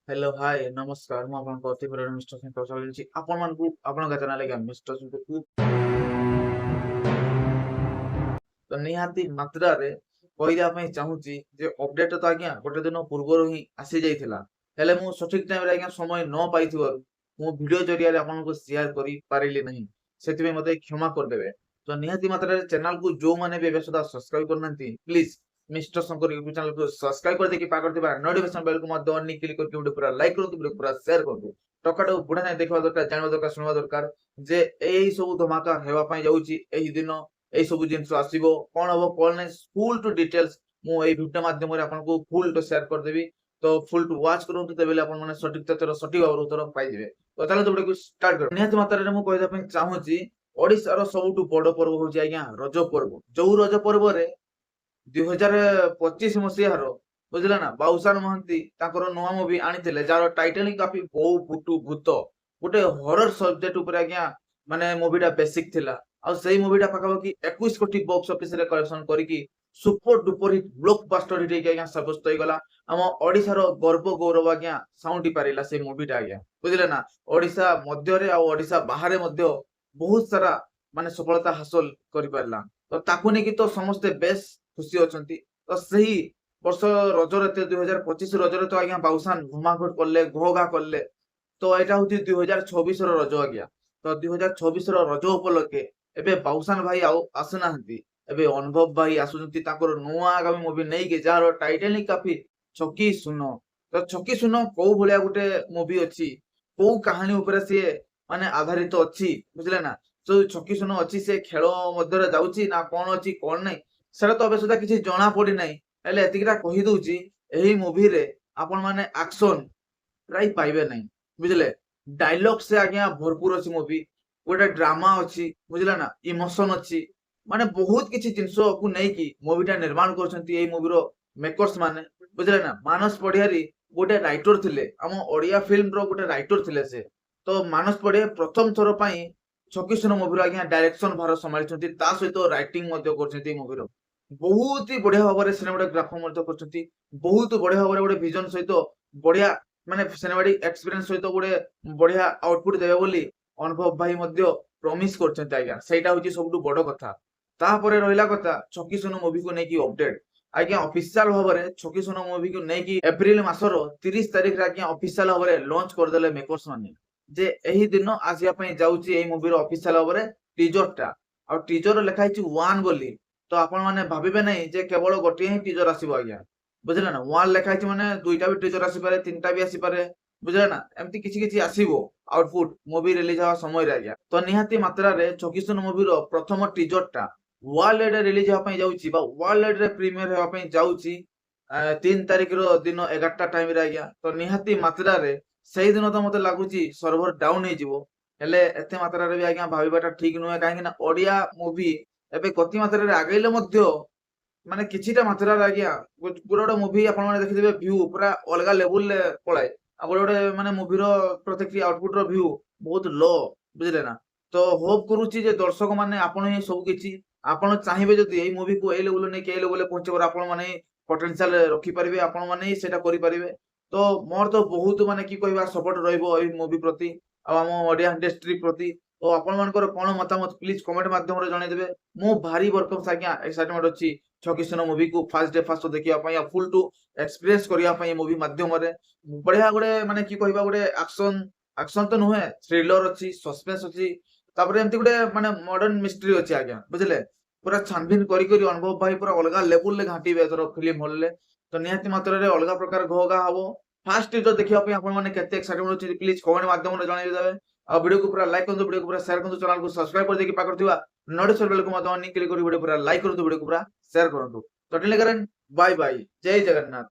Hello hi नमस्कार ମୁଁ ଆପଣଙ୍କ ଅତି ପ୍ରିୟ ମିଷ୍ଟର ସନ୍ତୋଷ ଚାଲିଛି ଆପଣମାନଙ୍କୁ ଆପଣଙ୍କ ଚ୍ୟାନେଲ ଆଜ୍ଞା ମିଷ୍ଟର ସନ୍ତୋଷକୁ ତ ନିହାତି ମାତ୍ରାରେ କହିବା ପାଇଁ ଚାହୁଁଛି ଯେ ଅପଡେଟ ତ ଆଜ୍ଞା ଗୋଟେ ଦିନ ପୂର୍ବରୁ ହିଁ ଆସି ଯାଇଥିଲା ହେଲେ ମୁଁ ସଠିକ ଟାଇମରେ ଆଜ୍ଞା ସମୟ ନ ପାଇଥିବାରୁ ମୁଁ ଭିଡିଓ ଜରିଆରେ ଆପଣଙ୍କୁ ସେୟାର କରିପାରିଲି ନାହିଁ ସେଥିପାଇଁ ମୋତେ କ୍ଷମା କରିଦେବେ ତ ନିହାତି ମାତ୍ରାରେ ଚ୍ୟାନେଲକୁ ଯୋଉମାନେ ବି ଏବେ ସୁଦ୍ଧା ସବସ୍କ୍ରାଇବ କରିନାହାନ୍ତି ପ୍ଲିଜ ମିଷ୍ଟର ଶଙ୍କର ୟୁଟ୍ୟୁବ ଚ୍ୟାନେଲକୁ ସବସ୍କ୍ରାଇବ କରିଦେଇକି ପାଖରେ ଥିବା ନୋଟିଫିକେସନ ବେଲକୁ ମଧ୍ୟ ଅନ୍ କ୍ଲିକ୍ କରିକି ଭିଡିଓ ପୁରା ଲାଇକ୍ କରନ୍ତୁ ଭିଡିଓ ପୁରା ସେୟାର କରନ୍ତୁ ଟକାଟାକୁ ବୁଢା ନାହିଁ ଦେଖିବା ଦରକାର ଜାଣିବା ଦରକାର ଶୁଣିବା ଦରକାର ଯେ ଏଇ ସବୁ ଧମାକା ହେବା ପାଇଁ ଯାଉଛି ଏହି ଦିନ এই ସବୁ ଜିନିଷ ଆସିବ କଣ ହବ କଣ ନାହିଁ ଫୁଲ ଟୁ ଡିଟେଲ୍ସ ମୁଁ ଏଇ ଭିଡିଓ ମାଧ୍ୟମରେ ଆପଣଙ୍କୁ ଫୁଲ ଟୁ ସେୟାର କରିଦେବି ତ ଫୁଲ ଟୁ ୱାଚ୍ କରନ୍ତୁ ତେବେ ଆପଣ ମାନେ ସଠିକ ତଥ୍ୟର ସଠିକ ଭାବରେ ଉତ୍ତର ପାଇଯିବେ ତ ଚାଲନ୍ତୁ ଭିଡିଓକୁ ଷ୍ଟାର୍ଟ କରିବା ନିହାତି ମାତ୍ରାରେ ମୁଁ କହିବା ପାଇଁ ଚାହୁଁଛି ଓଡିଶାର ସବୁଠୁ ବଡ ପର୍ବ ହଉଛି ଆଜ୍ଞା ରଜ ପର୍ବ ଯୋଉ ରଜ ପର୍ବରେ 2025 ମସିହାର ବୁଝିଲେ ନା ବାବୁସାନ ମହାନ୍ତି ତାଙ୍କର ନୂଆ ମୁଭି ଆଣିଥିଲେ ଯାହାର ଟାଇଟେଲ କାଫି ବୋଉ ବୁଟୁ ଭୂତ ଗୋଟେ ହରର ସବଜେକ୍ଟ ଉପରେ ଆଜ୍ଞା ମାନେ ମୁଭିଟା ବେସିକ ଥିଲା ଆଉ ସେଇ ମୁଭିଟା ପାଖାପାଖି 21 କୋଟି ବକ୍ସ ଅଫିସରେ କଲେକ୍ସନ କରିକି super duper hit blockbuster hit ହେଇକି ଆଜ୍ଞା ସାବ୍ୟସ୍ତ ହେଇଗଲା ଆମ ଓଡିଶାର ଗର୍ବ ଗୌରବ ଆଜ୍ଞା ସାଉଣ୍ଡି ପାରିଲା ସେଇ ମୁଭିଟା ଆଜ୍ଞା ବୁଝିଲେ ନା ଓଡିଶା ମଧ୍ୟରେ ଆଉ ଓଡିଶା ବାହାରେ ମଧ୍ୟ ବହୁତ ସାରା ମାନେ ସଫଳତା ହାସଲ କରିପାରିଲା ତ ତାକୁ ନେଇକି ତ ସମସ୍ତେ ବେଶ ଖୁସି ଅଛନ୍ତି ତ ସେହି ବର୍ଷ ରଜରେ 2025 ରଜରେ ତ ଆଜ୍ଞା ବାବୁସାନ ଧୁମାଘଟ କଲେ ଘୋ ଘା କଲେ ତ ଏଇଟା ହଉଛି 2026 ର ରଜ ଆଜ୍ଞା ତ 2026 ର ରଜ ଉପଲକ୍ଷେ ଏବେ ବାବୁସାନ ଭାଇ ଆଉ ଆସୁନାହାନ୍ତି ଏବେ ଅନୁଭବ ଭାଇ ଆସୁଛନ୍ତି ତାଙ୍କର ନୂଆ ଆଗାମୀ ମୁଭି ନେଇକି ଯାହାର ଟାଇଟେଲ କାଫି ଛକି ଶୂନ ତ ଛକି ଶୂନ କୋଉ ଭଳିଆ ଗୋଟେ ମୁଭି ଅଛି କୋଉ କାହାଣୀ ଉପରେ ସିଏ ମାନେ ଆଧାରିତ ଅଛି ବୁଝିଲେ ନା ଯୋଉ ଛକି ଶୂନ ଅଛି ସେ ଖେଳ ମଧ୍ୟରେ ଯାଉଛି ନା କଣ ଅଛି କଣ ନାହିଁ ସେଟା ତ ଏବେ ସୁଦ୍ଧା କିଛି ଜଣା ପଡିନାହିଁ ହେଲେ ଏତିକିଟା କହିଦଉଛି ଏହି ମୁଭିରେ ଆପଣ ମାନେ ଆକ୍ସନ ପ୍ରାୟ ପାଇବେ ନାହିଁ ବୁଝିଲେ ଡାଇଲଗ ସେ ଆଜ୍ଞା ଭରପୁର ଅଛି ମୁଭି ଗୋଟେ ଡ୍ରାମା ଅଛି ବୁଝିଲେ ନା ଇମୋସନ ଅଛି ମାନେ ବହୁତ କିଛି ଜିନିଷକୁ ନେଇକି ମୁଭିଟା ନିର୍ମାଣ କରୁଛନ୍ତି ଏଇ ମୁଭିର ମେକର୍ସ ମାନେ ବୁଝିଲେ ନା ମାନସ ପଢିଆରୀ ଗୋଟେ ରାଇଟର ଥିଲେ ଆମ ଓଡିଆ ଫିଲ୍ମର ଗୋଟେ ରାଇଟର ଥିଲେ ସେ ତ ମାନସ ପଢିଆ ପ୍ରଥମ ଥର ପାଇଁ ଛକିଶୂନ ମୁଭିର ଆଜ୍ଞା ଡାଇରେକ୍ସନ ଭାର ସମ୍ଭାଳିଛନ୍ତି ତା ସହିତ ରାଇଟିଂ ମଧ୍ୟ କରୁଛନ୍ତି ଏଇ ମୁଭିର ବହୁତ ହି ବଢିଆ ଭାବରେ ସିନେମାଟୋଗ୍ରାଫ ମଧ୍ୟ କରୁଛନ୍ତି ବହୁତ ବଢିଆ ଭାବରେ ଗୋଟେ ଭିଜନ ସହିତ ବଢିଆ ମାନେ ସିନେମାଟିକ ଏକ୍ସପିରିଏନ୍ସ ସହିତ ଗୋଟେ ବଢିଆ ଆଉଟପୁଟ ଦେବେ ବୋଲି ଅନୁଭବ ଭାଇ ମଧ୍ୟ ପ୍ରମିସ କରିଛନ୍ତି ଆଜ୍ଞା ସେଇଟା ହଉଛି ସବୁଠୁ ବଡ କଥା ତାପରେ ରହିଲା କଥା ଛକି ଶୂନ ମୁଭିକୁ ନେଇକି ଅପଡେଟ ଆଜ୍ଞା ଅଫିସିଆଲ ଭାବରେ ଛକି ଶୂନ ମୁଭିକୁ ନେଇକି ଏପ୍ରିଲ ମାସର 30 ତାରିଖରେ ଆଜ୍ଞା ଅଫିସିଆଲ ଭାବରେ ଲଞ୍ଚ କରିଦେଲେ ମେକର୍ସ ମାନେ ଯେ ଏହି ଦିନ ଆସିବା ପାଇଁ ଯାଉଛି ଏଇ ମୁଭିର ଅଫିସିଆଲ ଭାବରେ ଟିଜରଟା ଆଉ ଟିଜର ଲେଖା ହେଇଛି 1 ବୋଲି ତ ଆପଣ ମାନେ ଭାବିବେ ନାହିଁ ଯେ କେବଳ ଗୋଟିଏ ହିଁ ଟିଜର ଆସିବ ଆଜ୍ଞା ବୁଝିଲେ ନା 1 ଲେଖା ହେଇଛି ମାନେ ଦୁଇଟା ବି ଟିଜର ଆସିପାରେ ତିନିଟା ବି ଆସିପାରେ ବୁଝିଲେ ନା ଏମିତି କିଛି କିଛି ଆସିବ ଆଉଟପୁଟ ମୁଭି ରିଲିଜ ହେବା ସମୟରେ ଆଜ୍ଞା ତ ନିହାତି ମାତ୍ରାରେ ଛକିଶୂନ ମୁଭିର ପ୍ରଥମ ଟିଜରଟା ୱାର୍ଲଡରେ ରିଲିଜ ହେବା ପାଇଁ ଯାଉଛି ବା ୱାର୍ଲଡରେ ପ୍ରିମିୟର ହେବା ପାଇଁ ଯାଉଛି 3 ତାରିଖର ଦିନ 11ଟା ଟାଇମରେ ଆଜ୍ଞା ତ ନିହାତି ମାତ୍ରାରେ ସେଇଦିନ ତ ମତେ ଲାଗୁଛି ସର୍ଭର ଡାଉନ ହେଇଯିବ ହେଲେ ଏତେ ମାତ୍ରାରେ ବି ଆଜ୍ଞା ଭାବିବାଟା ଠିକ ନୁହେଁ କାହିଁକି ନା ଓଡିଆ ମୁଭି ଏବେ ଗତି ମାତ୍ରାରେ ଆଗେଇଲେ ମଧ୍ୟ ମାନେ କିଛିଟା ମାତ୍ରାରେ ଆଜ୍ଞା ପୁରା ଗୋଟେ ମୁଭି ଆପଣ ମାନେ ଦେଖିଥିବେ ଭ୍ୟୁ ପୁରା ଅଲଗା ଲେବୁଲରେ ପଳାଏ ଆଉ ଗୋଟେ ଗୋଟେ ମାନେ ମୁଭିର ପ୍ରତ୍ୟେକଟି ଆଉଟପୁଟ ର ଭ୍ୟୁ ବହୁତ ଲୋ ବୁଝିଲେ ନା ତ ହୋପ କରୁଛି ଯେ ଦର୍ଶକ ମାନେ ଆପଣ ହିଁ ସବୁ କିଛି ଆପଣ ଚାହିଁବେ ଯଦି ଏଇ ମୁଭିକୁ ଏଇ ଲେବୁଲ ନେଇକି ଏଇ ଲେବୁଲରେ ପହଞ୍ଚେଇବାର ଆପଣ ମାନେ ପୋଟେନସିଆଲ ରଖିପାରିବେ ଆପଣ ମାନେ ହିଁ ସେଇଟା କରିପାରିବେ ତ ମୋର ତ ବହୁତ ମାନେ କି କହିବା ସପୋର୍ଟ ରହିବ ଏଇ ମୁଭି ପ୍ରତି ଆଉ ଆମ ଓଡିଆ ଇଣ୍ଡଷ୍ଟ୍ରି ପ୍ରତି ତ ଆପଣ ମାନଙ୍କର କଣ ମତାମତ ପ୍ଲିଜ କମେଣ୍ଟ ମାଧ୍ୟମରେ ଜଣେଇଦେବେ ମୁଁ ଭାରି ବର୍ତ୍ତମାନ ଆଜ୍ଞା ଏକ୍ସାଇଟମେଣ୍ଟ ଅଛି ଛକିଶୂନ ମୁଭିକୁ ଫାର୍ଷ୍ଟ ଡେ ଫାର୍ଷ୍ଟ ଦେଖିବା ପାଇଁ ଆଉ ଫୁଲ ଟୁ ଏକ୍ସପିରିଏନ୍ସ କରିବା ପାଇଁ ମୁଭି ମାଧ୍ୟମରେ ବଢିଆ ଗୋଟେ ମାନେ କି କହିବା ଗୋଟେ ଆକ୍ସନ ଆକ୍ସନ ତ ନୁହେଁ ଥ୍ରିଲର ଅଛି ସସ୍ପେନ୍ସ ଅଛି ତାପରେ ଏମିତି ଗୋଟେ ମାନେ ମଡର୍ନ ମିଷ୍ଟ୍ରି ଅଛି ଆଜ୍ଞା ବୁଝିଲେ ପୁରା ଛାନଭିନ କରି କରି ଅନୁଭବ ଭାଇ ପୁରା ଅଲଗା ଲେବୁଲରେ ଘାଣ୍ଟିବେ ଏଥର ଫିଲ୍ମ ହଲରେ ତ ନିହାତି ମାତ୍ରାରେ ଅଲଗା ପ୍ରକାର ଘୋ ଘା ହବ ଫାର୍ଷ୍ଟ ଟିଜର ଦେଖିବା ପାଇଁ ଆପଣ ମାନେ କେତେ ଏକ୍ସାଇଟମେଣ୍ଟ ଅଛି ପ୍ଲିଜ କମେଣ୍ଟ ମାଧ୍ୟମରେ ଜଣେଇଦେବେ ଆଉ ଭିଡିଓକୁ ପୁରା ଲାଇକ୍ କରନ୍ତୁ ଭିଡିଓକୁ ପୁରା ସେୟାର କରନ୍ତୁ ଚ୍ୟାନେଲକୁ ସବସ୍କ୍ରାଇବ କରିଦେଇକି ପାଖରେ ଥିବା ନୋଟିଫିକେସନ ବେଲକୁ ମଧ୍ୟ ଅନ୍ କ୍ଲିକ୍ କରି ଭିଡିଓ ପୁରା ଲାଇକ୍ କରନ୍ତୁ ଭିଡିଓକୁ ପୁରା ସେୟାର କରନ୍ତୁ ତ टिल करें बाय बाय जय जगन्नाथ।